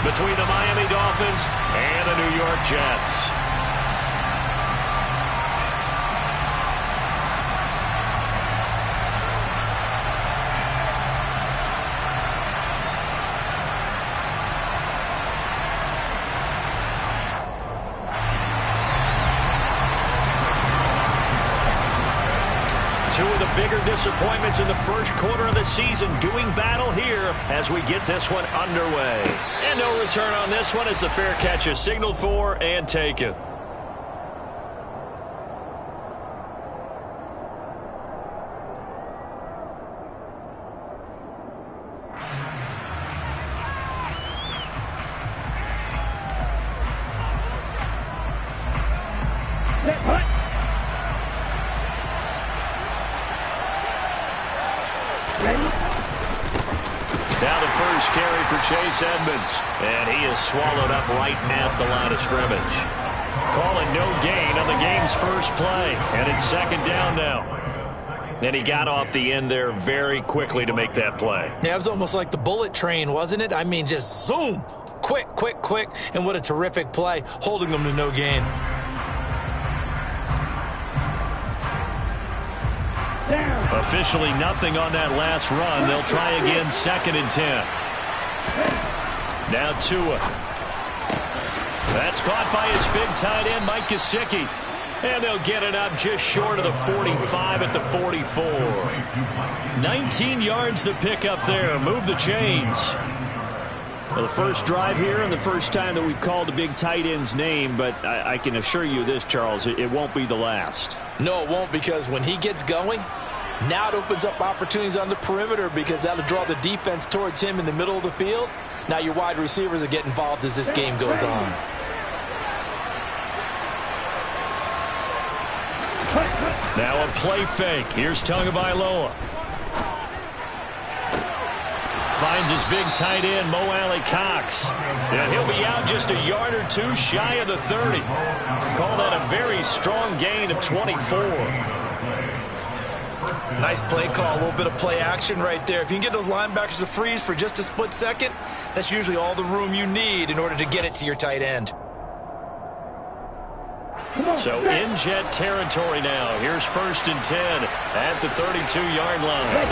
between the Miami Dolphins and the New York Jets. Two of the bigger disappointments in the first quarter of the season doing battle here as we get this one underway. And no return on this one as the fair catch is signaled for and taken. Now the first carry for Chase Edmonds. And he is swallowed up right at the line of scrimmage. Calling no gain on the game's first play. And it's second down now. And he got off the end there very quickly to make that play. Yeah, it was almost like the bullet train, wasn't it? I mean, just zoom. Quick, quick, quick. And what a terrific play, holding them to no gain. Officially nothing on that last run. They'll try again, 2nd and 10. Now Tua. That's caught by his big tight end, Mike Gesicki. And they'll get it up just short of the 45 at the 44. 19 yards to pick up there. Move the chains. Well, the first drive here and the first time that we've called the big tight end's name, but I can assure you this, Charles, it won't be the last. No, it won't, because when he gets going, now it opens up opportunities on the perimeter because that'll draw the defense towards him in the middle of the field. Now your wide receivers will get involved as this game goes on. Now a play fake. Here's Tagovailoa. Finds his big tight end, Mo Alley-Cox. And he'll be out just a yard or two shy of the 30. Call that a very strong gain of 24. Nice play call, a little bit of play action right there. If you can get those linebackers to freeze for just a split second, that's usually all the room you need in order to get it to your tight end. So in Jet territory now. Here's 1st and 10 at the 32-yard line.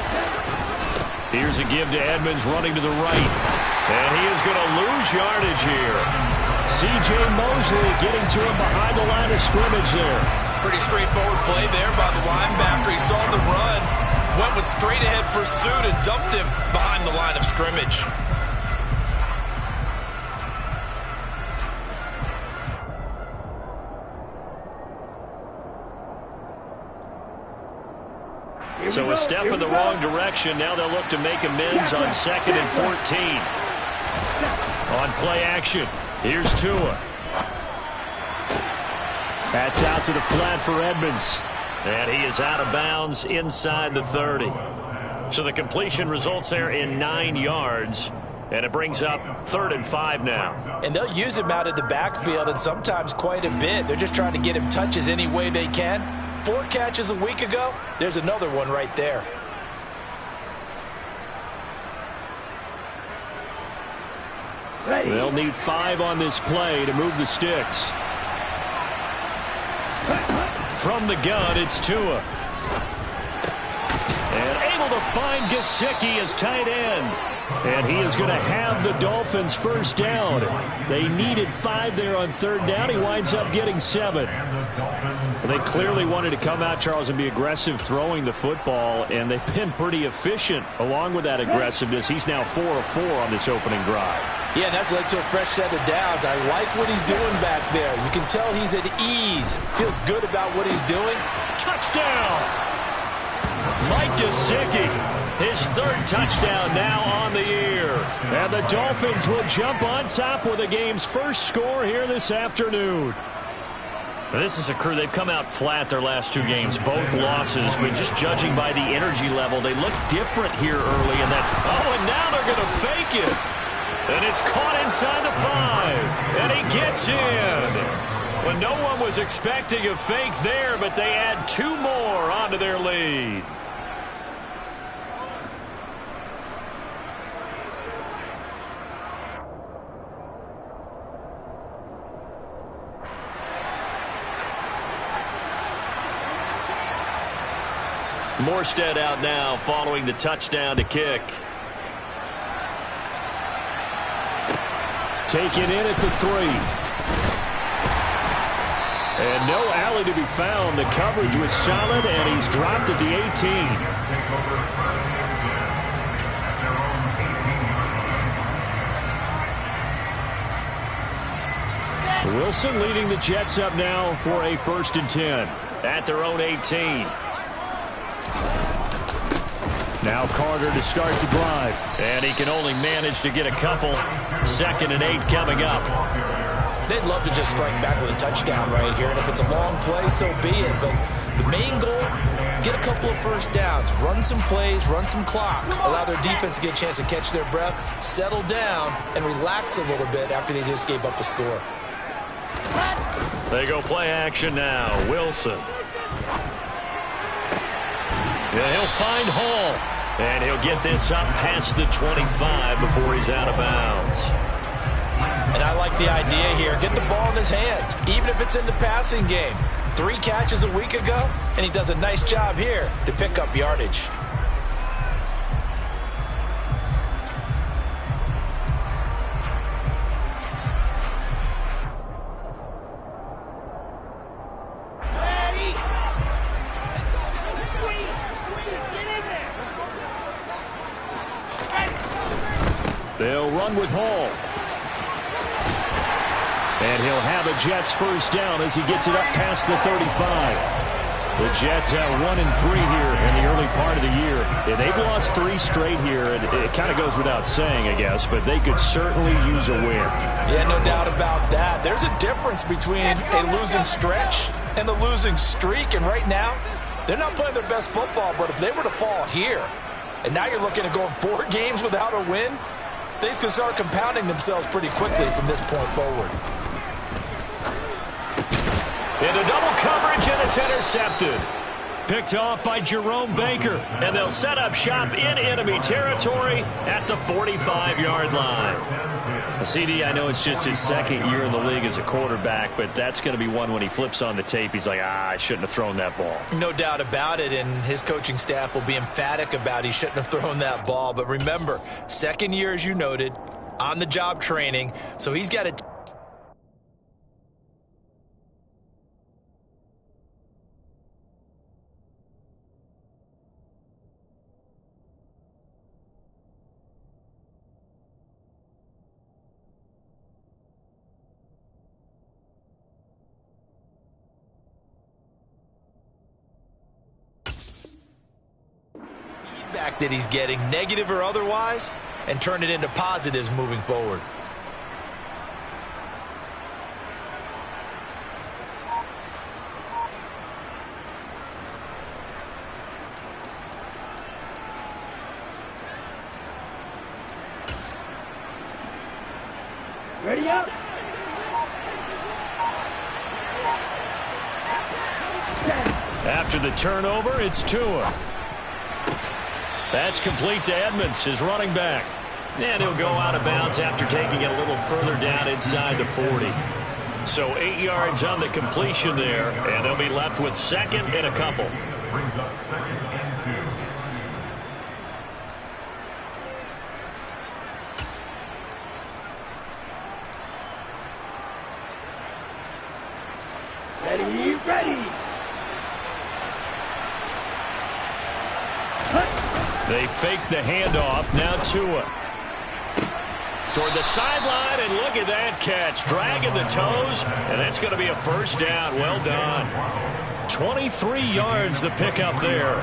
Here's a give to Edmonds running to the right. And he is going to lose yardage here. C.J. Mosley getting to him behind the line of scrimmage there. Pretty straightforward play there by the linebacker. He saw the run, went with straight-ahead pursuit, and dumped him behind the line of scrimmage. So a step in the wrong direction. Now they'll look to make amends on 2nd and 14. On play action, here's Tua. That's out to the flat for Edmonds. And he is out of bounds inside the 30. So the completion results there in 9 yards. And it brings up 3rd and 5 now. And they'll use him out of the backfield, and sometimes quite a bit. They're just trying to get him touches any way they can. 4 catches a week ago. There's another one right there. They'll need 5 on this play to move the sticks. From the gun, it's Tua. And able to find Gesicki as tight end. And he is going to have the Dolphins first down. They needed 5 there on 3rd down. He winds up getting 7. They clearly wanted to come out, Charles, and be aggressive throwing the football, and they've been pretty efficient along with that aggressiveness. He's now 4 of 4 on this opening drive. Yeah, and that's led to a fresh set of downs. I like what he's doing back there. You can tell he's at ease. Feels good about what he's doing. Touchdown! Mike Gesicki, his 3rd touchdown now on the year. And the Dolphins will jump on top with the game's first score here this afternoon. This is a crew, they've come out flat their last 2 games, both losses, but just judging by the energy level, they look different here early in that. Oh, and now they're going to fake it. And it's caught inside the 5. And he gets in. Well, no one was expecting a fake there, but they add 2 more onto their lead. Morstead out now following the touchdown to kick. Taken in at the 3. And no alley to be found. The coverage was solid, and he's dropped at the 18. Wilson leading the Jets up now for a 1st and 10 at their own 18. Now Carter to start the drive. And he can only manage to get a couple. 2nd and 8 coming up. They'd love to just strike back with a touchdown right here. And if it's a long play, so be it. But the main goal, get a couple of first downs. Run some plays, run some clock. Allow their defense to get a chance to catch their breath, settle down, and relax a little bit after they just gave up a score. They go play action now. Wilson. Yeah, he'll find Hall. And he'll get this up past the 25 before he's out of bounds. And I like the idea here. Get the ball in his hands, even if it's in the passing game. 3 catches a week ago, and he does a nice job here to pick up yardage. They'll run with Hall. And he'll have a Jets 1st down as he gets it up past the 35. The Jets have 1-3 here in the early part of the year. Yeah, they've lost 3 straight here, and it kind of goes without saying, I guess, but they could certainly use a win. Yeah, no doubt about that. There's a difference between a losing stretch and a losing streak, and right now, they're not playing their best football, but if they were to fall here, and now you're looking at going 4 games without a win, things can start compounding themselves pretty quickly from this point forward. Into double coverage, and it's intercepted. Picked off by Jerome Baker, and they'll set up shop in enemy territory at the 45-yard line. CD, I know it's just his 2nd year in the league as a quarterback, but that's going to be one when he flips on the tape. He's like, I shouldn't have thrown that ball. No doubt about it, and his coaching staff will be emphatic about he shouldn't have thrown that ball. But remember, 2nd year, as you noted, on-the-job training, so he's got to that he's getting, negative or otherwise, and turn it into positives moving forward. Ready up. After the turnover, it's Tua. That's complete to Edmonds, his running back. And he'll go out of bounds after taking it a little further down inside the 40. So 8 yards on the completion there, and they'll be left with 2nd and a couple. Brings up 2nd and 2. Ready, ready. They fake the handoff. Now Tua. Toward the sideline, and look at that catch. Dragging the toes, and that's going to be a 1st down. Well done. 23 yards the pickup there.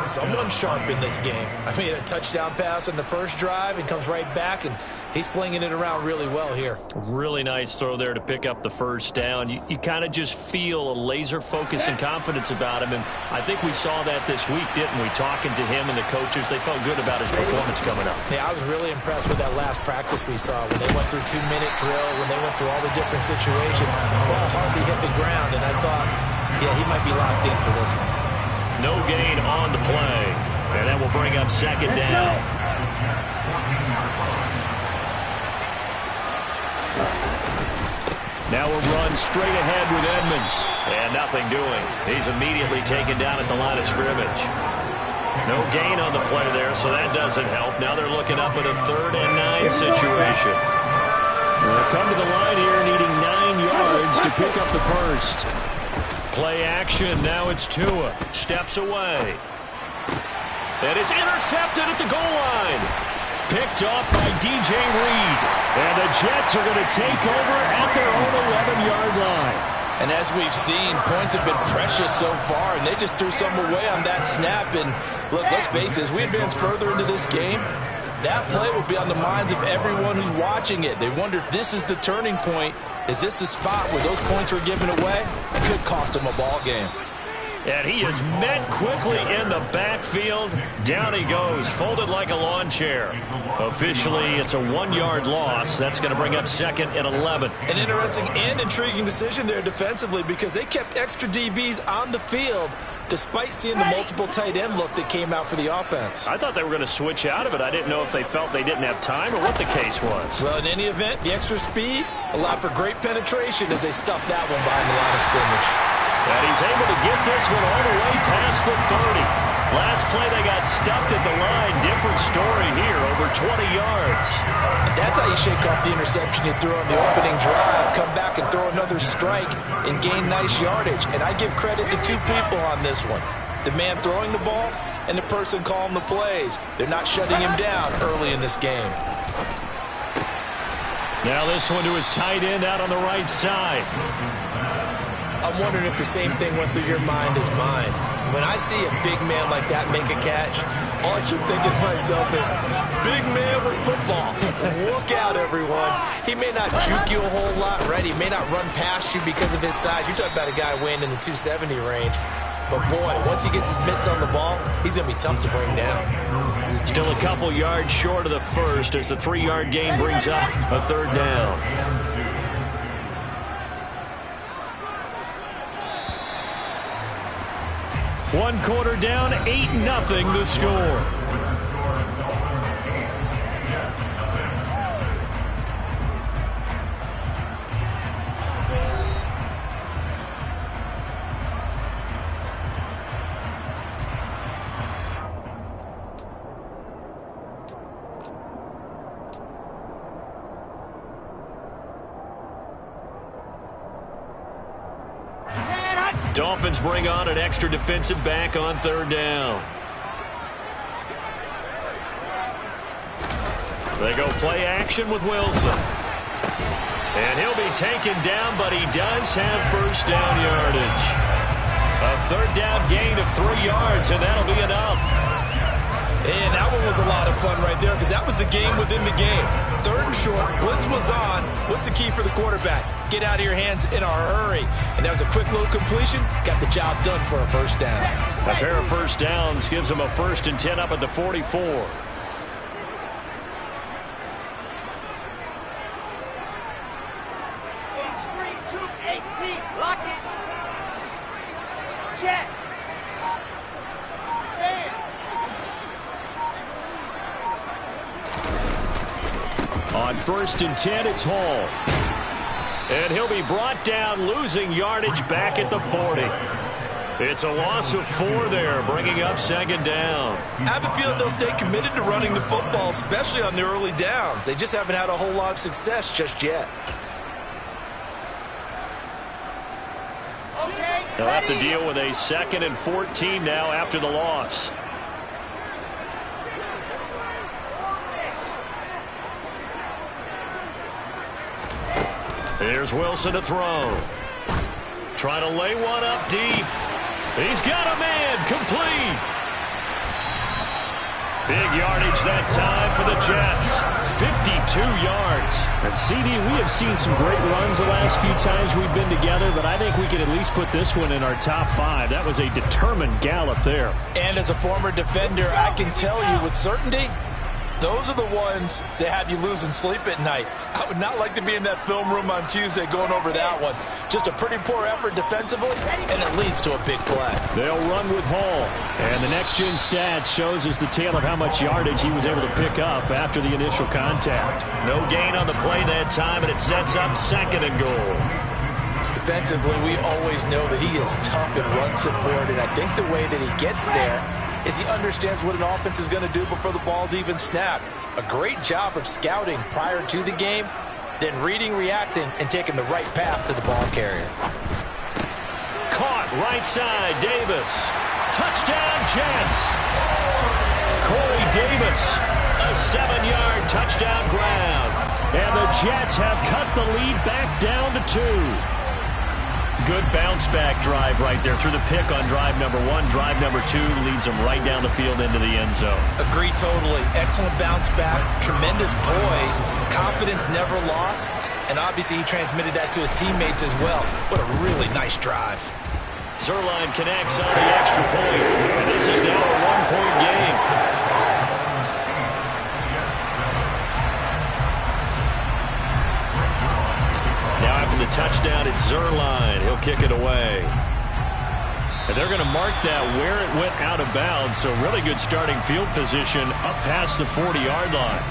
Someone's sharp in this game. I mean, a touchdown pass on the first drive and comes right back, and he's flinging it around really well here. Really nice throw there to pick up the 1st down. You kind of just feel a laser focus and confidence about him, and I think we saw that this week, didn't we? Talking to him and the coaches, they felt good about his performance coming up. Yeah, I was really impressed with that last practice we saw when they went through 2-minute drill, when they went through all the different situations. Ball hardly hit the ground, and I thought, yeah, he might be locked in for this one. No gain on the play, and that will bring up 2nd down. Now a run straight ahead with Edmonds. And nothing doing. He's immediately taken down at the line of scrimmage. No gain on the play there, so that doesn't help. Now they're looking up at a 3rd and 9 situation. They'll come to the line here needing 9 yards to pick up the first. Play action. Now it's Tua. Steps away. And it's intercepted at the goal line. Picked off by DJ Reed. And the Jets are going to take over at their own 11-yard line. And as we've seen, points have been precious so far, and they just threw some away on that snap. And look, let's face it, as we advance further into this game, that play will be on the minds of everyone who's watching it. They wonder if this is the turning point. Is this the spot where those points were given away? It could cost them a ball game. And he is met quickly in the backfield. Down he goes, folded like a lawn chair. Officially, it's a 1-yard loss. That's going to bring up 2nd and 11. An interesting and intriguing decision there defensively because they kept extra DBs on the field despite seeing the multiple tight end look that came out for the offense. I thought they were going to switch out of it. I didn't know if they felt they didn't have time or what the case was. Well, in any event, the extra speed allowed for great penetration as they stuffed that one behind the line of scrimmage. And he's able to get this one all the way past the 30. Last play they got stuffed at the line. Different story here, over 20 yards. And that's how you shake off the interception you threw on the opening drive. Come back and throw another strike and gain nice yardage. And I give credit to 2 people on this one. The man throwing the ball and the person calling the plays. They're not shutting him down early in this game. Now this one to his tight end out on the right side. I'm wondering if the same thing went through your mind as mine. When I see a big man like that make a catch, all I keep thinking to myself is, big man with football. Look out, everyone. He may not juke you a whole lot, right? He may not run past you because of his size. You're talking about a guy weighing in the 270 range. But, boy, once he gets his mitts on the ball, he's going to be tough to bring down. Still a couple yards short of the first as the 3-yard gain brings up a 3rd down. One quarter down, 8-0 the score. Dolphins bring on an extra defensive back on 3rd down. They go play action with Wilson. And he'll be taken down, but he does have 1st down yardage. A 3rd down gain of 3 yards, and that'll be enough. And that one was a lot of fun right there because that was the game within the game. 3rd and short, blitz was on. What's the key for the quarterback? Get out of your hands in a hurry. And that was a quick little completion. Got the job done for a 1st down. A pair of 1st downs gives him a 1st and 10 up at the 44. Lock it. Check. On 1st and 10, it's Hall. And he'll be brought down, losing yardage back at the 40. It's a loss of 4 there, bringing up 2nd down. I have a feeling they'll stay committed to running the football, especially on the early downs. They just haven't had a whole lot of success just yet. They'll have to deal with a 2nd and 14 now after the loss. Here's Wilson to throw. Trying to lay one up deep. He's got a man, complete. Big yardage that time for the Jets. 52 yards. And CD, we have seen some great runs the last few times we've been together, but I think we can at least put this one in our top 5. That was a determined gallop there. And as a former defender, I can tell you with certainty, Those are the ones that have you losing sleep at night. I would not like to be in that film room on Tuesday going over that one. Just a pretty poor effort defensively, and it leads to a big play. They'll run with Hall. And the next-gen stats shows us the tale of how much yardage he was able to pick up after the initial contact. No gain on the play that time, and it sets up 2nd and goal. Defensively, we always know that he is tough in run support, and I think the way that he gets there is he understands what an offense is going to do before the ball's even snapped. A great job of scouting prior to the game, then reading, reacting, and taking the right path to the ball carrier. Caught right side, Davis. Touchdown, Jets. Corey Davis, a 7-yard touchdown grab. And the Jets have cut the lead back down to 2. Good bounce-back drive right there through the pick on drive number 1. Drive number 2 leads them right down the field into the end zone. Agree totally. Excellent bounce back, tremendous poise, confidence never lost, and obviously he transmitted that to his teammates as well. What a really nice drive. Zerline connects on the extra point, and this is now a 1-point game. Now after the touchdown, it's Zerline. He'll kick it away. And they're going to mark that where it went out of bounds, so really good starting field position up past the 40-yard line.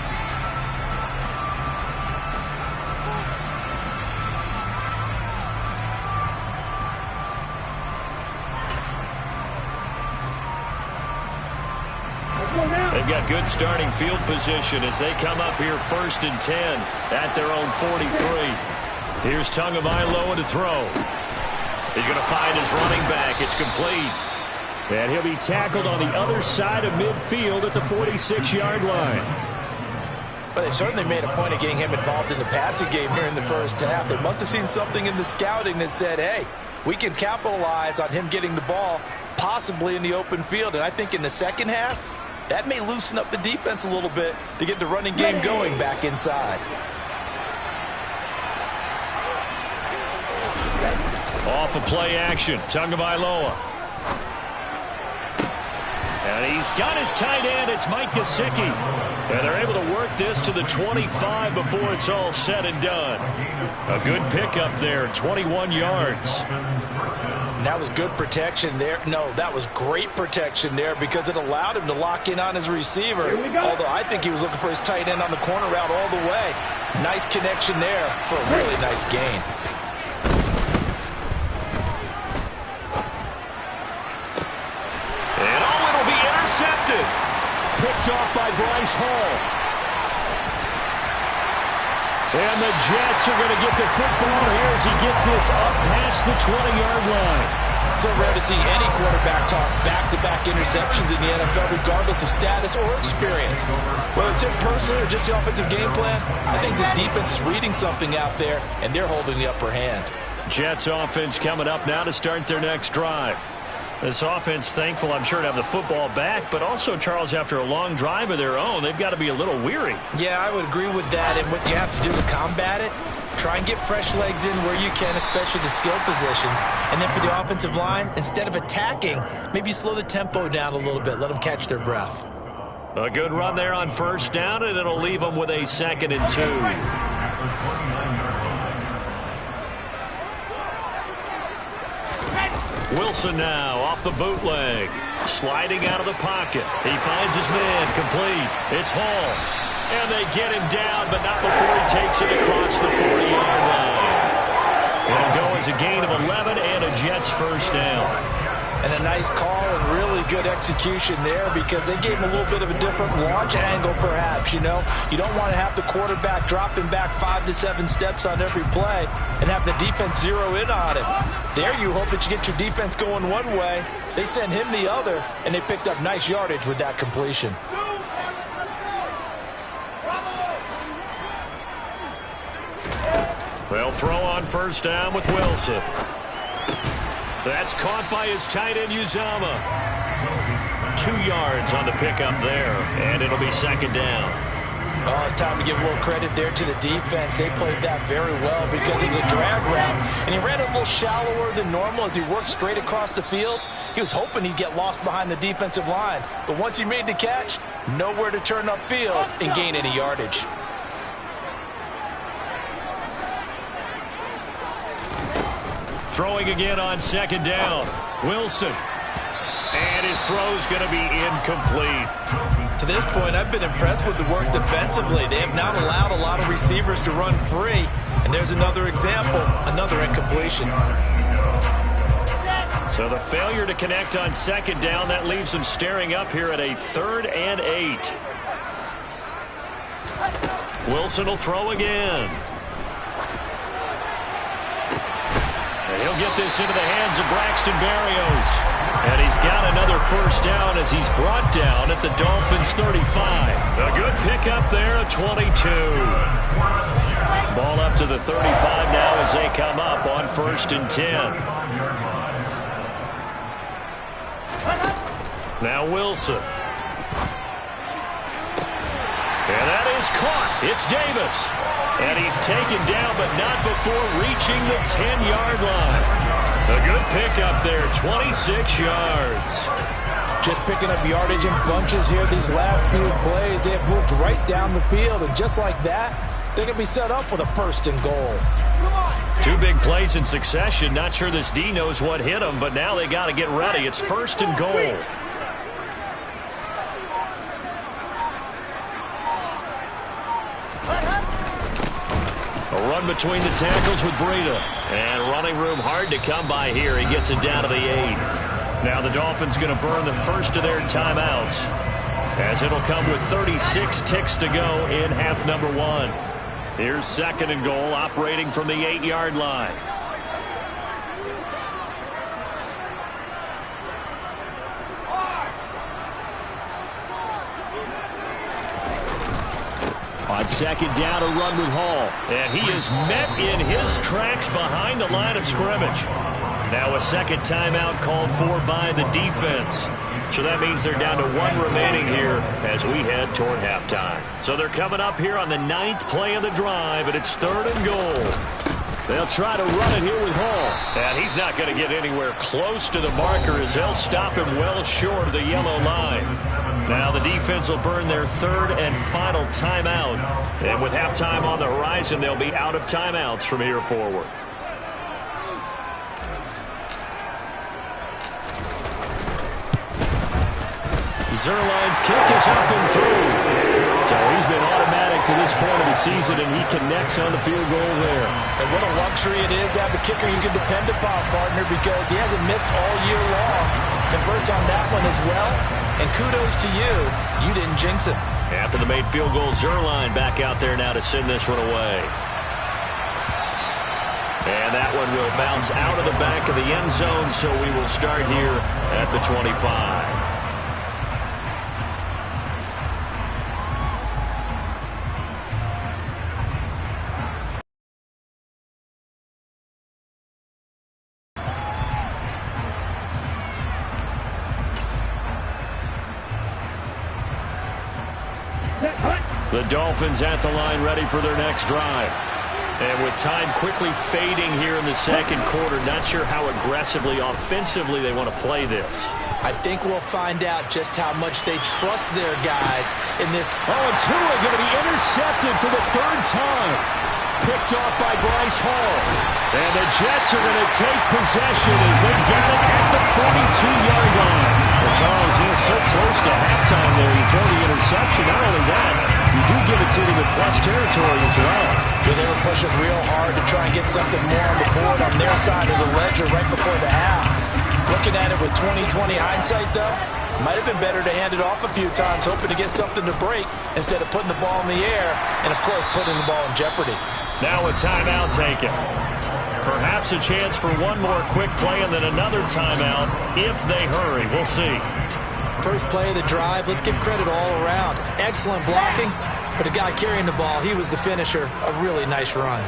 They've got good starting field position as they come up here 1st and 10 at their own 43. Here's Tagovailoa to throw. He's going to find his running back. It's complete. And he'll be tackled on the other side of midfield at the 46-yard line. But they certainly made a point of getting him involved in the passing game here in the first half. They must have seen something in the scouting that said, hey, we can capitalize on him getting the ball possibly in the open field. And I think in the second half, that may loosen up the defense a little bit to get the running game going back inside. Off of play action, Tagovailoa. And he's got his tight end. It's Mike Gesicki. And they're able to work this to the 25 before it's all said and done. A good pickup there, 21 yards. And that was good protection there. No, that was great protection there because it allowed him to lock in on his receiver. Although I think he was looking for his tight end on the corner route all the way. Nice connection there for a really nice gain. Picked off by Bryce Hall. And the Jets are going to get the football here as he gets this up past the 20-yard line. So rare to see any quarterback toss back-to-back interceptions in the NFL, regardless of status or experience. Whether it's him personally or just the offensive game plan, I think this defense is reading something out there, and they're holding the upper hand. Jets offense coming up now to start their next drive. This offense, thankful, I'm sure, to have the football back, but also, Charles, after a long drive of their own, they've got to be a little weary. Yeah, I would agree with that, and what you have to do to combat it, try and get fresh legs in where you can, especially the skill positions. And then for the offensive line, instead of attacking, maybe slow the tempo down a little bit, let them catch their breath. A good run there on 1st down, and it'll leave them with a 2nd and 2. Wilson now off the bootleg. Sliding out of the pocket. He finds his man complete. It's Hall. And they get him down, but not before he takes it across the 40-yard line. It'll go as a gain of 11 and a Jets 1st down. And a nice call and really good execution there because they gave him a little bit of a different launch angle perhaps, you know. You don't want to have the quarterback dropping back 5 to 7 steps on every play and have the defense zero in on him. There you hope that you get your defense going one way. They send him the other, and they picked up nice yardage with that completion. They'll throw on 1st down with Wilson. That's caught by his tight end, Uzama. 2 yards on the pickup there, and it'll be 2nd down. Oh, it's time to give a little credit there to the defense. They played that very well because it was a drag route, and he ran a little shallower than normal as he worked straight across the field. He was hoping he'd get lost behind the defensive line, but once he made the catch, nowhere to turn upfield and gain any yardage. Throwing again on second down. Wilson. And his throw's going to be incomplete. To this point, I've been impressed with the work defensively. They have not allowed a lot of receivers to run free. And there's another example, another incompletion. So the failure to connect on second down, that leaves them staring up here at a 3rd and 8. Wilson will throw again. And he'll get this into the hands of Braxton Berrios. And he's got another first down as he's brought down at the Dolphins' 35. A good pickup there, a 22. Ball up to the 35 now as they come up on 1st and 10. Now Wilson. And that is caught. It's Davis. And he's taken down, but not before reaching the 10-yard line. A good pickup there, 26 yards. Just picking up yardage in bunches here these last few plays. They have moved right down the field, and just like that, they're going to be set up with a 1st and goal. 2 big plays in succession. Not sure this D knows what hit them, but now they got to get ready. It's 1st and goal. A run between the tackles with Breida. And running room hard to come by here. He gets it down to the 8. Now the Dolphins going to burn the first of their timeouts, as it'll come with 36 ticks to go in half number 1. Here's 2nd and goal, operating from the 8-yard line. On second down, a run with Hall. And he is met in his tracks behind the line of scrimmage. Now a second timeout called for by the defense. So that means they're down to 1 remaining here as we head toward halftime. So they're coming up here on the 9th play of the drive, and it's 3rd and goal. They'll try to run it here with Hall. And he's not going to get anywhere close to the marker as they'll stop him well short of the yellow line. Now the defense will burn their 3rd and final timeout. And with halftime on the horizon, they'll be out of timeouts from here forward. Zuerlein's kick is up and through. So he's been automatic to this point of the season, and he connects on the field goal there. And what a luxury it is to have a kicker you can depend upon, partner, because he hasn't missed all year long. Converts on that one as well. And kudos to you. You didn't jinx him. After the made field goal, Zuerlein back out there now to send this one away. And that one will bounce out of the back of the end zone, so we will start here at the 25. The Dolphins at the line ready for their next drive. And with time quickly fading here in the second quarter, not sure how aggressively, offensively they want to play this. I think we'll find out just how much they trust their guys in this. Oh, and Tua going to be intercepted for the 3rd time. Picked off by Bryce Hall. And the Jets are going to take possession as they got it at the 42-yard line. Well, Charles, you're so close to halftime there. You throw the interception. Not only that, you do give it to them in plus territory as well. Yeah, they were pushing real hard to try and get something more on the board on their side of the ledger right before the half. Looking at it with 20/20 hindsight, though, might have been better to hand it off a few times, hoping to get something to break instead of putting the ball in the air and, of course, putting the ball in jeopardy. Now a timeout taken. Perhaps a chance for one more quick play and then another timeout if they hurry. We'll see. First play of the drive, let's give credit all around. Excellent blocking, but the guy carrying the ball, he was the finisher. A really nice run.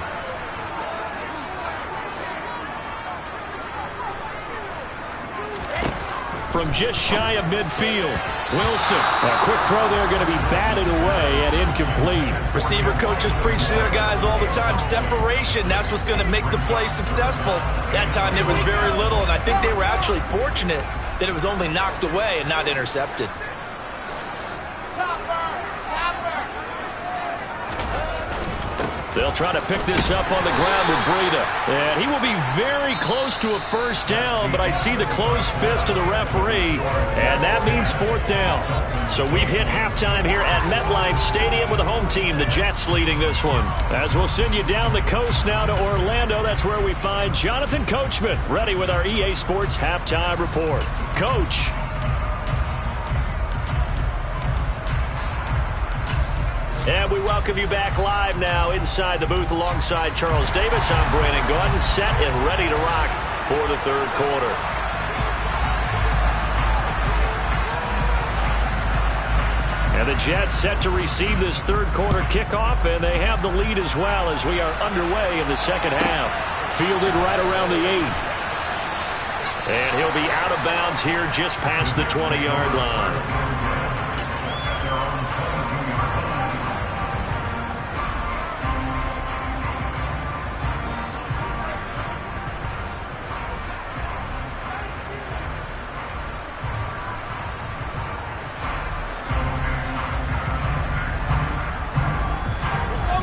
from just shy of midfield. Wilson, a quick throw there, going to be batted away and incomplete. Receiver coaches preach to their guys all the time. Separation, that's what's going to make the play successful. That time there was very little, and I think they were actually fortunate that it was only knocked away and not intercepted. They'll try to pick this up on the ground with Breida. And he will be very close to a first down, but I see the closed fist of the referee, and that means fourth down. So we've hit halftime here at MetLife Stadium with the home team, the Jets, leading this one. As we'll send you down the coast now to Orlando, that's where we find Jonathan Coachman, ready with our EA Sports halftime report. Coach. And we welcome you back live now inside the booth alongside Charles Davis. I'm Brandon Gaudin, set and ready to rock for the third quarter. And the Jets set to receive this third quarter kickoff, and they have the lead as well as we are underway in the second half. Fielded right around the 8. And he'll be out of bounds here just past the 20-yard line.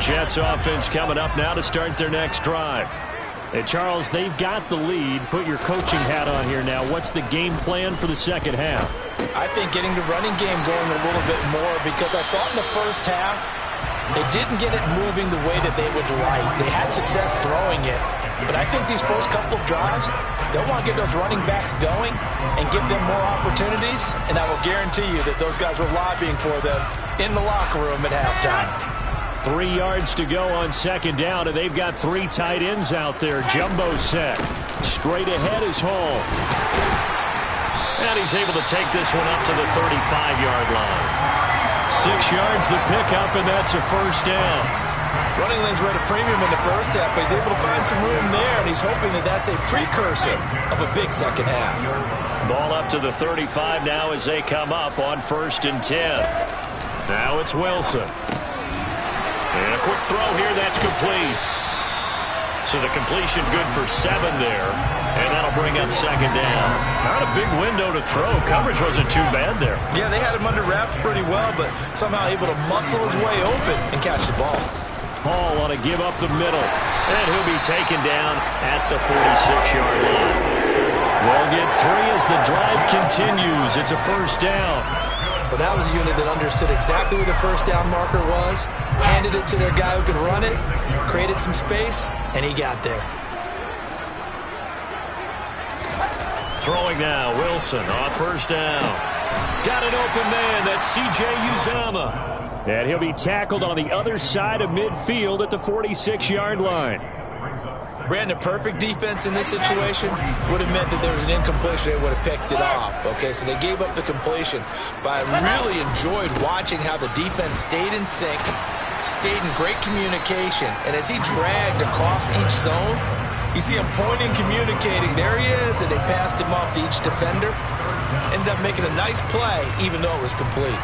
Jets offense coming up now to start their next drive. Hey, Charles, they've got the lead. Put your coaching hat on here now. What's the game plan for the second half? I think getting the running game going a little bit more, because I thought in the first half they didn't get it moving the way that they would like. They had success throwing it, but I think these first couple of drives, they'll want to get those running backs going and give them more opportunities, and I will guarantee you that those guys were lobbying for them in the locker room at halftime. 3 yards to go on second down, and they've got 3 tight ends out there. Jumbo set. Straight ahead is Hall. And he's able to take this one up to the 35-yard line. 6 yards the pickup, and that's a first down. Running lanes were at a premium in the first half, but he's able to find some room there, and he's hoping that that's a precursor of a big second half. Ball up to the 35 now as they come up on 1st and 10. Now it's Wilson. And a quick throw here, that's complete. So the completion good for 7 there, and that'll bring up second down. Not a big window to throw. Coverage wasn't too bad there. Yeah, they had him under wraps pretty well, but somehow able to muscle his way open and catch the ball. Hall on to give up the middle, and he'll be taken down at the 46-yard line. They'll get 3 as the drive continues. It's a first down. Well, that was a unit that understood exactly where the first down marker was, handed it to their guy who could run it, created some space, and he got there. Throwing now, Wilson on first down. Got an open man, that's C.J. Uzomah. And he'll be tackled on the other side of midfield at the 46-yard line. Brandon, perfect defense in this situation would have meant that there was an incompletion. They would have picked it off. Okay, so they gave up the completion. But I really enjoyed watching how the defense stayed in sync, stayed in great communication. And as he dragged across each zone, you see him pointing, communicating. There he is, and they passed him off to each defender. Ended up making a nice play, even though it was complete.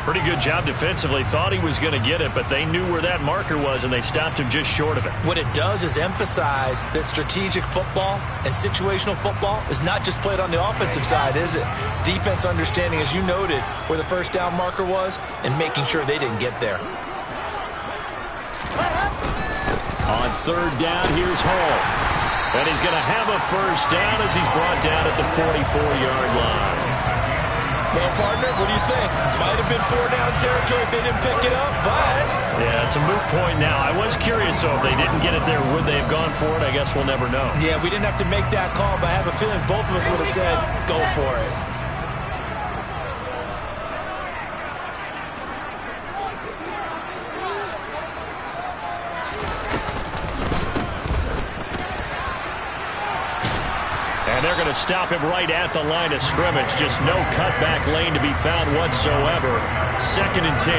Pretty good job defensively. Thought he was going to get it, but they knew where that marker was, and they stopped him just short of it. What it does is emphasize that strategic football and situational football is not just played on the offensive side, is it? Defense understanding, as you noted, where the first down marker was and making sure they didn't get there. On third down, here's Hall. And he's going to have a first down as he's brought down at the 44-yard line. Well, partner, what do you think? Might have been 4-down territory if they didn't pick it up, but... Yeah, it's a moot point now. I was curious, so if they didn't get it there, would they have gone for it? I guess we'll never know. Yeah, we didn't have to make that call, but I have a feeling both of us would have said, go for it. And they're going to stop him right at the line of scrimmage. Just no cutback lane to be found whatsoever. 2nd and 10.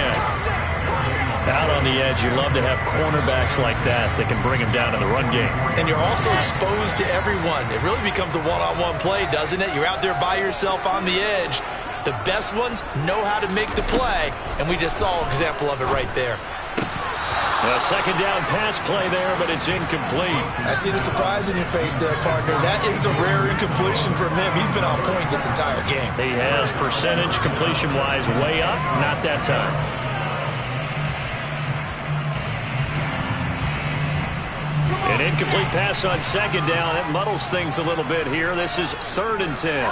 out on the edge, you love to have cornerbacks like that can bring him down in the run game. And you're also exposed to everyone. It really becomes a one-on-one play, doesn't it? You're out there by yourself on the edge. The best ones know how to make the play, and we just saw an example of it right there. A second down pass play there, but it's incomplete. I see the surprise in your face there, partner. That is a rare incompletion from him. He's been on point this entire game. He has percentage completion-wise way up, not that time. An incomplete pass on second down. It muddles things a little bit here. This is 3rd and 10.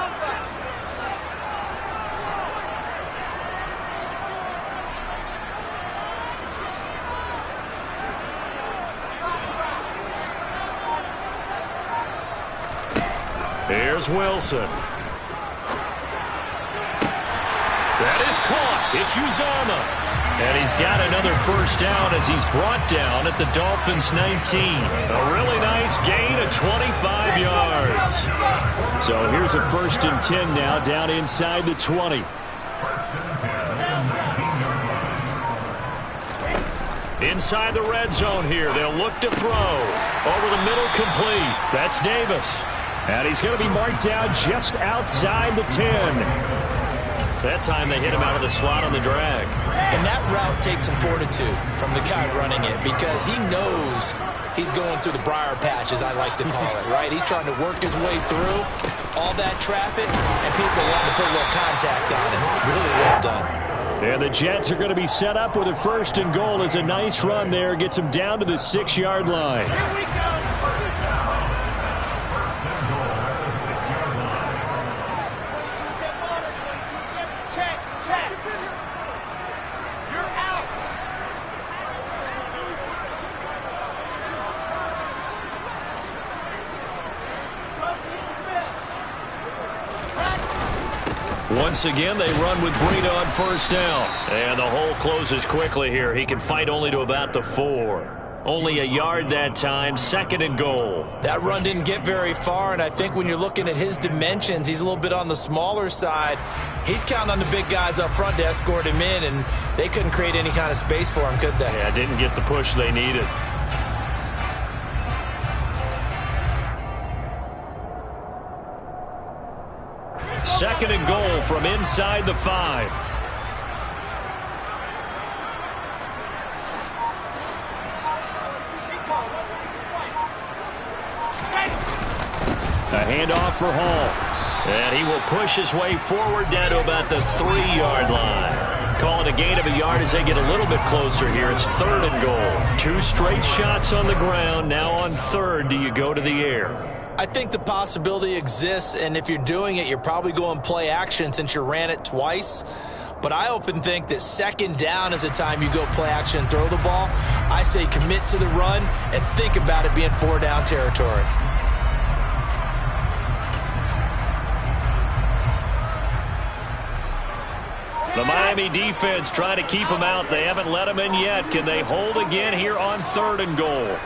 Here's Wilson. That is caught. It's Uzama. And he's got another first down as he's brought down at the Dolphins' 19. A really nice gain of 25 yards. So here's a 1st and 10 now down inside the 20. Inside the red zone here. They'll look to throw. Over the middle, complete. That's Davis. And he's going to be marked down just outside the 10. That time they hit him out of the slot on the drag. And that route takes some fortitude from the guy running it because he knows he's going through the briar patch, as I like to call it, right? He's trying to work his way through all that traffic, and people want to put a little contact on it. Really well done. And the Jets are going to be set up with a 1st and goal. It's a nice run there. Gets them down to the 6-yard line. Here we go. Once again, they run with Breida on 1st down. And the hole closes quickly here. He can fight only to about the 4. Only a yard that time, 2nd and goal. That run didn't get very far, and I think when you're looking at his dimensions, he's a little bit on the smaller side. He's counting on the big guys up front to escort him in, and they couldn't create any kind of space for him, could they? Yeah, didn't get the push they needed. Second and goal from inside the 5. A handoff for Hall. And he will push his way forward down to about the 3-yard line. Calling a gain of a yard as they get a little bit closer here. It's 3rd and goal. 2 straight shots on the ground. Now on 3rd, do you go to the air? I think the possibility exists, and if you're doing it, you're probably going play action since you ran it twice. But I often think that 2nd down is the time you go play action and throw the ball. I say commit to the run and think about it being 4-down territory. The Miami defense trying to keep them out. They haven't let them in yet. Can they hold again here on 3rd and goal?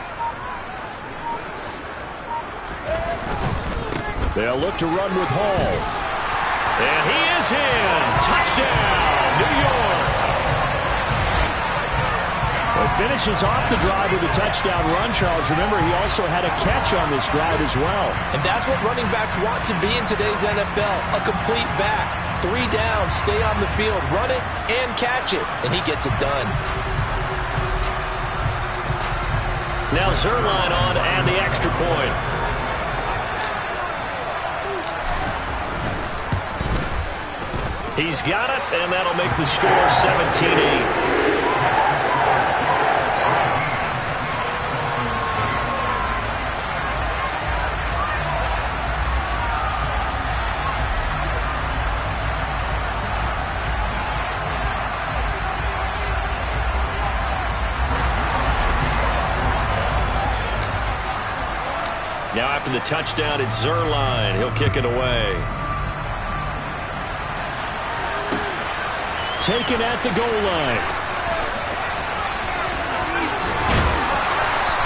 They'll look to run with Hall. And he is in. Touchdown, New York. Well, finishes off the drive with a touchdown run, Charles. Remember, he also had a catch on this drive as well. And that's what running backs want to be in today's NFL, a complete back. 3 down, stay on the field, run it, and catch it. And he gets it done. Now Zerline on and the extra point. He's got it, and that'll make the score 17-8. Now after the touchdown, it's Zerline. He'll kick it away. Taken at the goal line.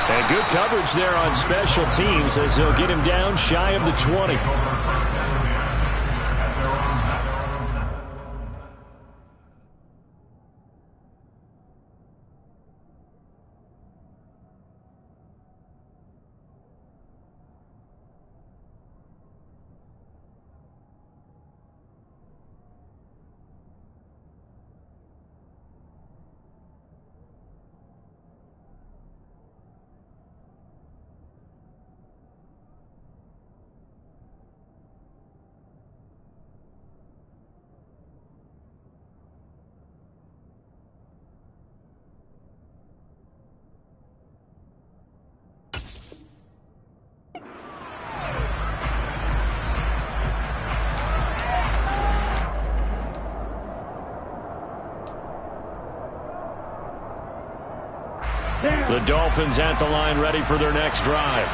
And good coverage there on special teams as they'll get him down shy of the 20. The Dolphins at the line ready for their next drive.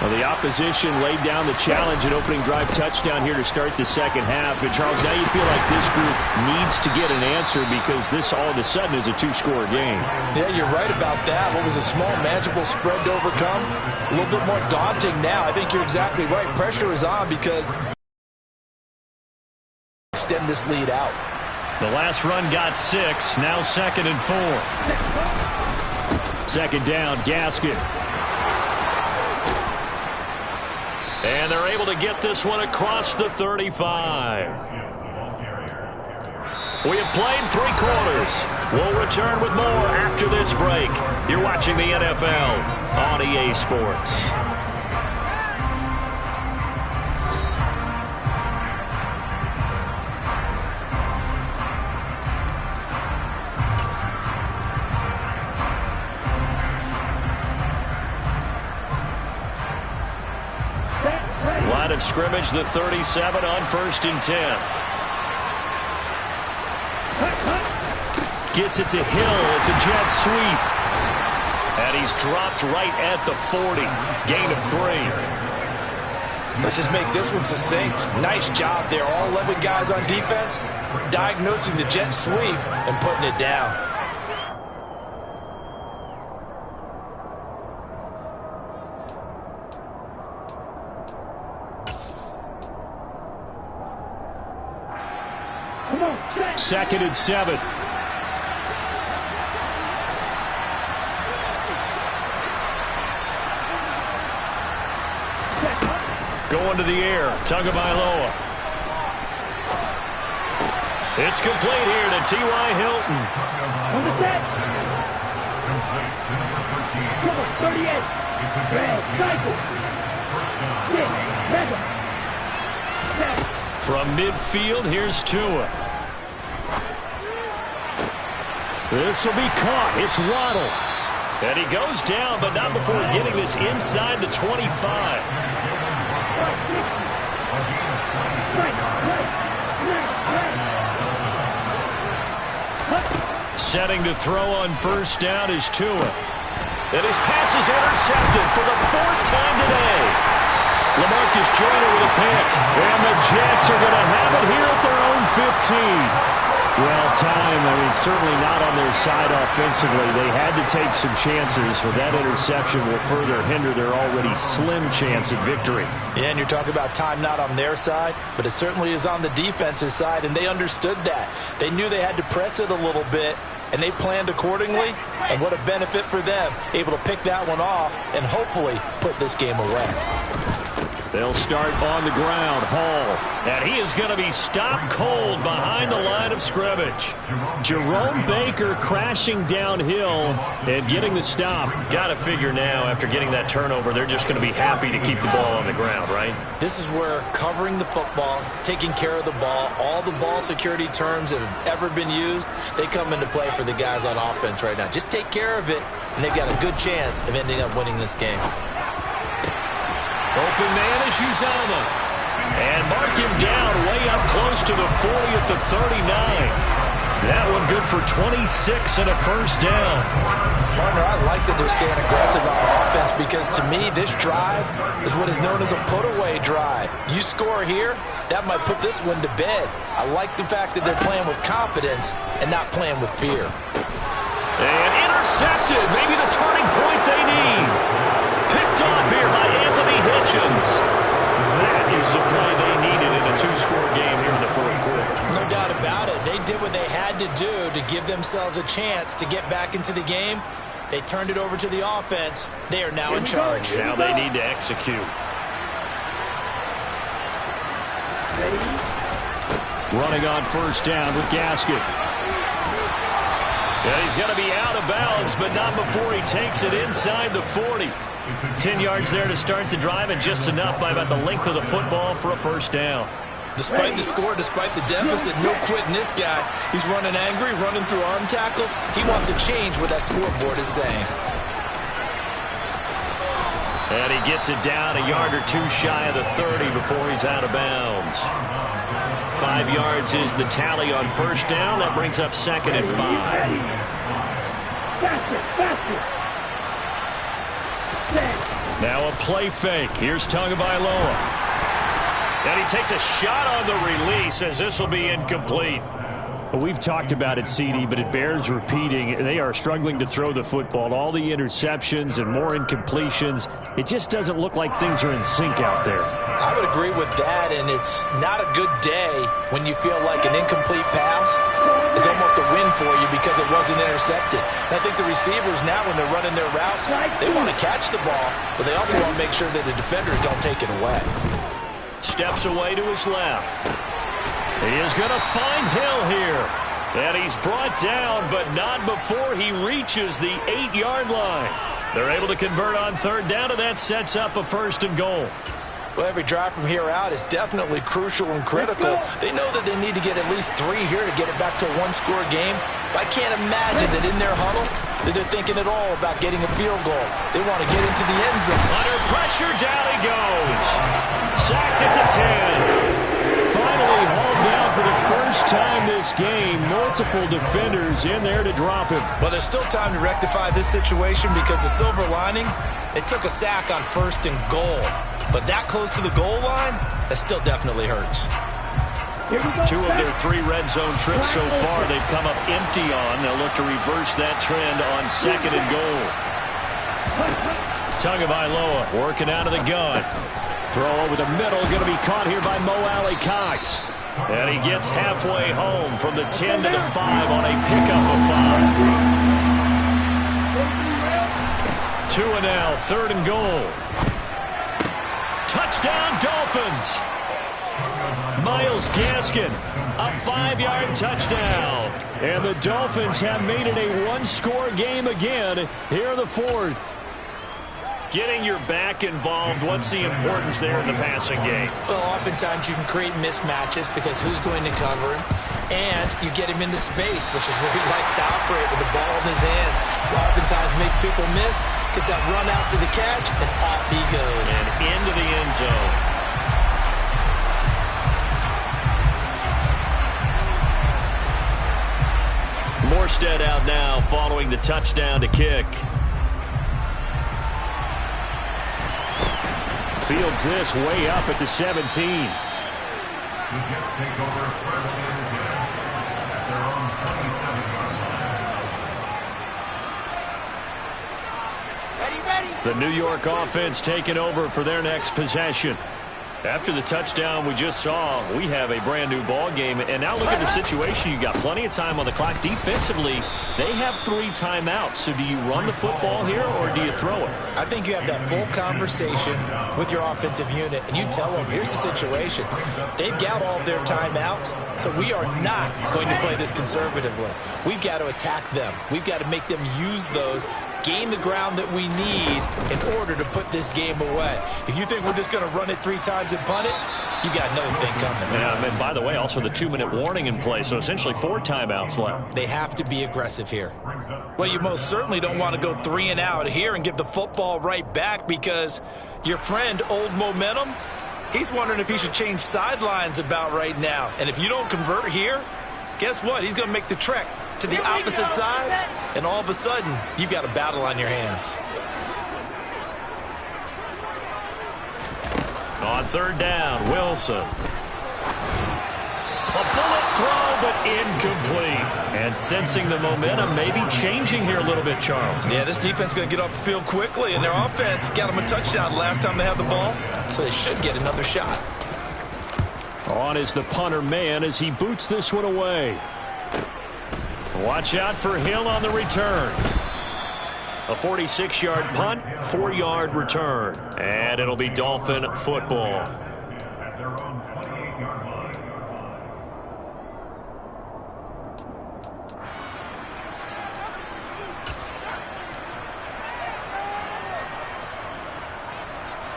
Well, the opposition laid down the challenge at opening drive touchdown here to start the second half. And, Charles, now you feel like this group needs to get an answer because this all of a sudden is a two-score game. Yeah, you're right about that. What was a small, manageable spread to overcome, a little bit more daunting now. I think you're exactly right. Pressure is on because extend this lead out. The last run got 6. Now 2nd and 4. 2nd down, Gaskin. And they're able to get this one across the 35. We have played 3 quarters. We'll return with more after this break. You're watching the NFL on EA Sports. Line of scrimmage, the 37 on 1st and 10. Gets it to Hill. It's a jet sweep. And he's dropped right at the 40. Gain of 3. Let's just make this one succinct. Nice job there. All 11 guys on defense diagnosing the jet sweep and putting it down. Come on, 2nd and 7. Going to the air. Tagovailoa. It's complete here to T.Y. Hilton. on the set. Come on, 38. Red, cycle. 6, mega. 7. From midfield, here's Tua. This will be caught. It's Waddle. And he goes down, but not before getting this inside the 25. Setting to throw on 1st down is Tua. And his pass is intercepted for the 4th time today. LaMarcus Joyner with a pick. And the Jets are going to have it here at their own 15. Well, certainly not on their side offensively. They had to take some chances, but that interception will further hinder their already slim chance at victory. Yeah, and you're talking about time not on their side, but it certainly is on the defense's side, and they understood that. They knew they had to press it a little bit, and they planned accordingly, and what a benefit for them, able to pick that one off and hopefully put this game away. They'll start on the ground. Hall. And he is going to be stopped cold behind the line of scrimmage. Jerome Baker crashing downhill and getting the stop. Got to figure now, after getting that turnover, they're just going to be happy to keep the ball on the ground, right? This is where covering the football, taking care of the ball, all the ball security terms that have ever been used, they come into play for the guys on offense right now. Just take care of it, and they've got a good chance of ending up winning this game. Open man is Uzomah. And mark him down way up close to the 40 at the 39. That one good for 26 and a first down. Partner, I like that they're staying aggressive on offense because to me this drive is what is known as a put-away drive. You score here, that might put this one to bed. I like the fact that they're playing with confidence and not playing with fear. And intercepted. Maybe the turning point they need. Picked off here by Anthony Hitchens. That is the play they needed in a two-score game here in the fourth quarter. No doubt about it. They did what they had to do to give themselves a chance to get back into the game. They turned it over to the offense. They are now in charge. Now they need to execute. Running on first down with Gaskin. Yeah, he's going to be out of bounds, but not before he takes it inside the 40. 10 yards there to start the drive, and just enough by about the length of the football for a first down. Despite the score, despite the deficit, no quitting this guy. He's running angry, running through arm tackles. He wants to change what that scoreboard is saying. And he gets it down a yard or two shy of the 30 before he's out of bounds. 5 yards is the tally on first down. That brings up second and 5. Faster, faster. Now a play fake. Here's Tagovailoa. And he takes a shot on the release as this will be incomplete. We've talked about it, CD, but it bears repeating. They are struggling to throw the football. All the interceptions and more incompletions. It just doesn't look like things are in sync out there. I would agree with that, and it's not a good day when you feel like an incomplete pass is almost a win for you because it wasn't intercepted. And I think the receivers now, when they're running their routes, they want to catch the ball, but they also want to make sure that the defenders don't take it away. Steps away to his left. He is going to find Hill here. And he's brought down, but not before he reaches the 8-yard line. They're able to convert on third down, and that sets up a 1st and goal. Well, every drive from here out is definitely crucial and critical. They know that they need to get at least 3 here to get it back to a one-score game. But I can't imagine that in their huddle that they're thinking at all about getting a field goal. They want to get into the end zone. Under pressure, down he goes. Sacked at the 10. Finally hauled down for the first time this game. Multiple defenders in there to drop him. Well, there's still time to rectify this situation because the silver lining, they took a sack on 1st and goal. But that close to the goal line, that still definitely hurts. 2 of their 3 red zone trips so far they've come up empty on. They'll look to reverse that trend on 2nd and goal. Tagovailoa working out of the gun. Throw over the middle, going to be caught here by Mo Alley-Cox. And he gets halfway home from the 10 to the 5 on a pickup of 5. 2 and now, 3rd and goal. Touchdown, Dolphins. Myles Gaskin, a 5-yard touchdown. And the Dolphins have made it a one-score game again here in the 4th. Getting your back involved, what's the importance there in the passing game? Well, oftentimes you can create mismatches because who's going to cover him? And you get him into space, which is where he likes to operate with the ball in his hands. Oftentimes makes people miss, gets that run after the catch, and off he goes. And into the end zone. Morstead out now following the touchdown to kick. Fields this way up at the 17. The Jets take over first and 10 at their own 27-yard line. The New York offense taking over for their next possession. After the touchdown we just saw, we have a brand new ball game. And now look at the situation. You got plenty of time on the clock. Defensively, they have 3 timeouts. So do you run the football here or do you throw it? I think you have that full conversation with your offensive unit, and you tell them, here's the situation. They've got all their timeouts, so we are not going to play this conservatively. We've got to attack them. We've got to make them use those, gain the ground that we need in order to put this game away. If you think we're just going to run it 3 times and punt it, you got another thing coming. Yeah, and by the way, also the 2-minute warning in play, so essentially 4 timeouts left. They have to be aggressive here. Well, you most certainly don't want to go 3 and out here and give the football right back because your friend, Old Momentum, he's wondering if he should change sidelines about right now. And if you don't convert here, guess what? He's going to make the trek to the opposite side, and all of a sudden, you've got a battle on your hands. On 3rd down, Wilson. A bullet throw, but incomplete. And sensing the momentum, maybe changing here a little bit, Charles. Yeah, this defense is going to get off the field quickly, and their offense got them a touchdown the last time they had the ball, so they should get another shot. On is the punter man as he boots this one away. Watch out for Hill on the return. A 46-yard punt, 4-yard return. And it'll be Dolphin football. At their own 28-yard line.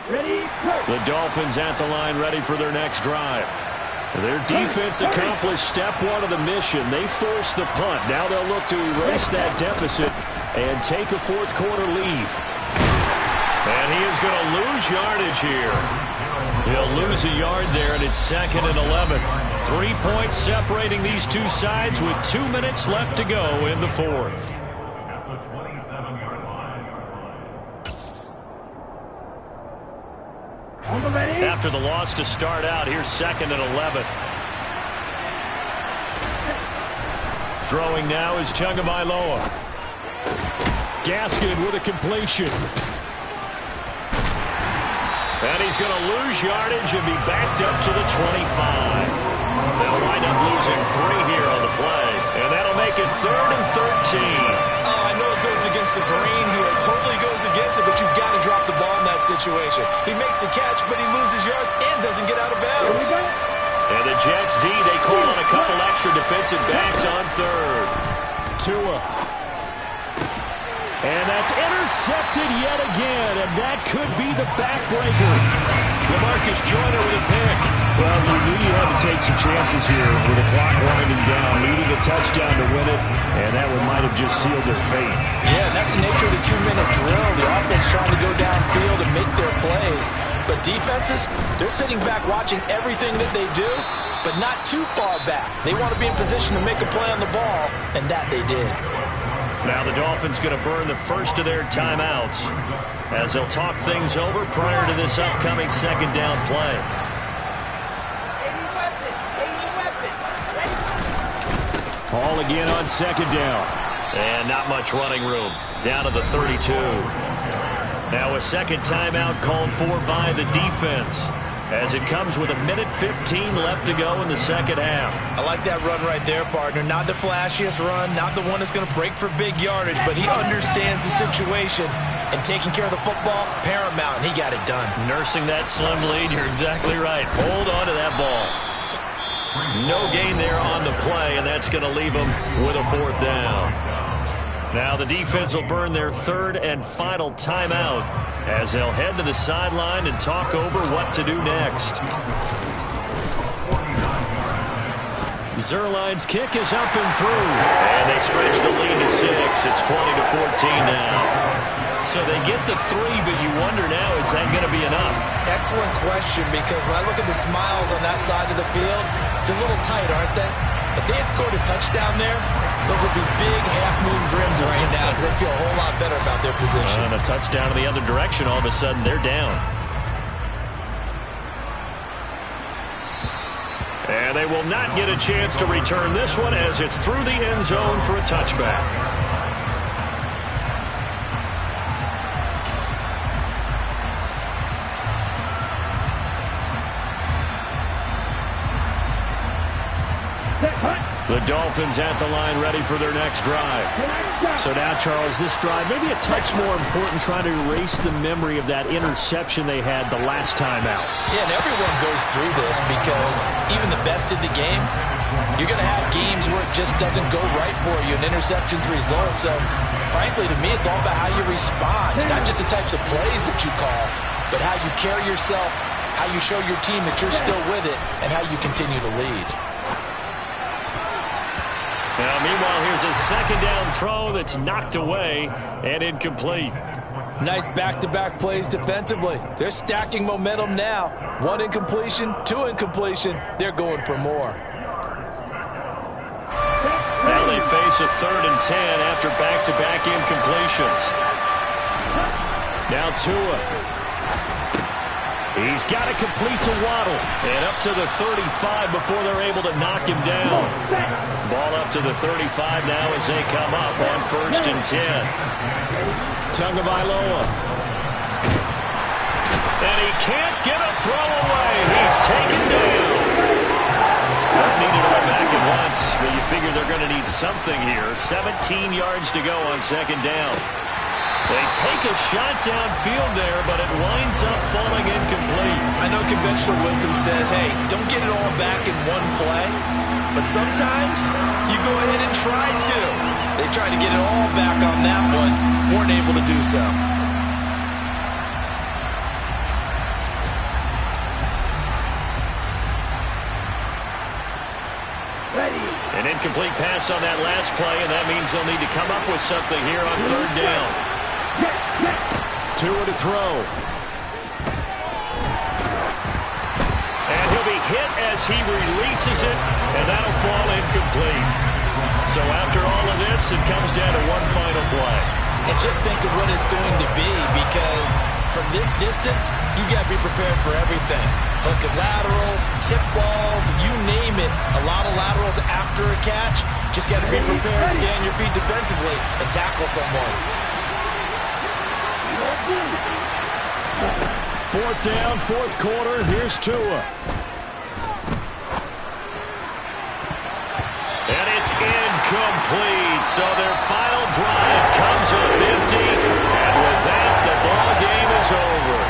Ready, go. The Dolphins at the line ready for their next drive. Their defense accomplished step 1 of the mission. They forced the punt. Now they'll look to erase that deficit and take a 4th quarter lead. And he is going to lose yardage here. He'll lose a yard there, and it's 2nd and 11. 3 points separating these two sides with 2 minutes left to go in the 4th. At the 27-yard line. After the loss to start out, here's 2nd and 11. Throwing now is Tagovailoa. Gaskin with a completion. And he's going to lose yardage and be backed up to the 25. They'll wind up losing 3 here on the play. And that'll make it 3rd and 13. Oh, I know it goes against the grain here. It totally goes against it, but you've got to drop the ball in that situation. He makes the catch, but he loses yards and doesn't get out of bounds. And the Jets D, they call on a couple extra defensive backs on 3rd. Tua. And that's intercepted yet again, and that could be the backbreaker. LaMarcus Joyner with a pick. Well, you knew you had to take some chances here with the clock winding down, needing a touchdown to win it, and that one might have just sealed their fate. Yeah, and that's the nature of the 2-minute drill. The offense trying to go downfield and make their plays. But defenses, they're sitting back watching everything that they do, but not too far back. They want to be in position to make a play on the ball, and that they did. Now the Dolphins going to burn the first of their timeouts as they'll talk things over prior to this upcoming 2nd down play. Hall again on 2nd down. And not much running room. Down to the 32. Now a 2nd timeout called for by the defense, as it comes with 1:15 left to go in the 2nd half. I like that run right there, partner. Not the flashiest run, not the one that's going to break for big yardage, but he understands the situation, and taking care of the football, paramount, and he got it done. Nursing that slim lead, you're exactly right. Hold on to that ball. No gain there on the play, and that's going to leave him with a 4th down. Now the defense will burn their 3rd and final timeout as they'll head to the sideline and talk over what to do next. Zerline's kick is up and through, and they stretch the lead to 6. It's 20-14 now. So they get the 3, but you wonder now, is that going to be enough? Excellent question, because when I look at the smiles on that side of the field, it's a little tight, aren't they? If they had scored a touchdown there, those would be big half-moon grins right now because they feel a whole lot better about their position. And a touchdown in the other direction, all of a sudden they're down. And they will not get a chance to return this one as it's through the end zone for a touchback. The Dolphins at the line ready for their next drive. So now, Charles, this drive maybe a touch more important, trying to erase the memory of that interception they had the last time out. Yeah, and everyone goes through this because even the best in the game, you're going to have games where it just doesn't go right for you, and interceptions result. So, frankly, to me, it's all about how you respond, not just the types of plays that you call, but how you carry yourself, how you show your team that you're still with it, and how you continue to lead. Now, meanwhile, here's a 2nd down throw that's knocked away and incomplete. Nice back-to-back plays defensively. They're stacking momentum now. 1 incompletion, 2 incompletion. They're going for more. Now they face a 3rd and 10 after back-to-back incompletions. Now Tua. He's got to complete to Waddle. And up to the 35 before they're able to knock him down. Ball up to the 35 now as they come up on 1st and 10. Tagovailoa. And he can't get a throw away. He's taken down. Don't need it all back at once, but you figure they're going to need something here. 17 yards to go on 2nd down. They take a shot downfield there, but it winds up falling incomplete. I know conventional wisdom says, hey, don't get it all back in one play. But sometimes you go ahead and try to. They tried to get it all back on that one, weren't able to do so. An incomplete pass on that last play, and that means they'll need to come up with something here on 3rd down. Tua to throw. And he'll be hit as he releases it, and that'll fall incomplete. So after all of this, it comes down to one final play. and just think of what it's going to be, because from this distance, you got to be prepared for everything. Hook and laterals, tip balls, you name it. A lot of laterals after a catch. Just got to be prepared, stay on your feet defensively, and tackle someone. Fourth down, fourth quarter. Here's Tua. And it's incomplete. So their final drive comes up empty. And with that, the ball game is over.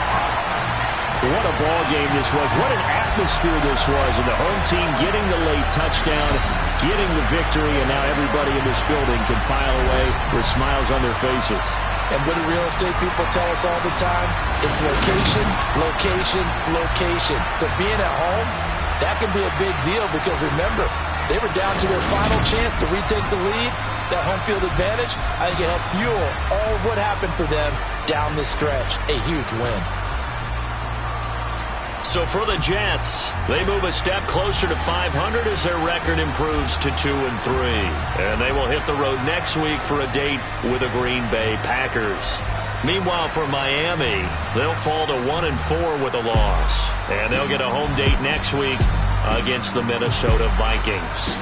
What a ball game this was. What an atmosphere this was. And the home team getting the late touchdown, getting the victory, and now everybody in this building can file away with smiles on their faces. And what do real estate people tell us all the time? It's location, location, location. So being at home, that can be a big deal, because remember, they were down to their final chance to retake the lead. That home field advantage, I think it helped fuel all of what happened for them down the stretch. A huge win. So for the Jets, they move a step closer to 500 as their record improves to 2-3. And they will hit the road next week for a date with the Green Bay Packers. Meanwhile, for Miami, they'll fall to 1-4 with a loss. And they'll get a home date next week against the Minnesota Vikings.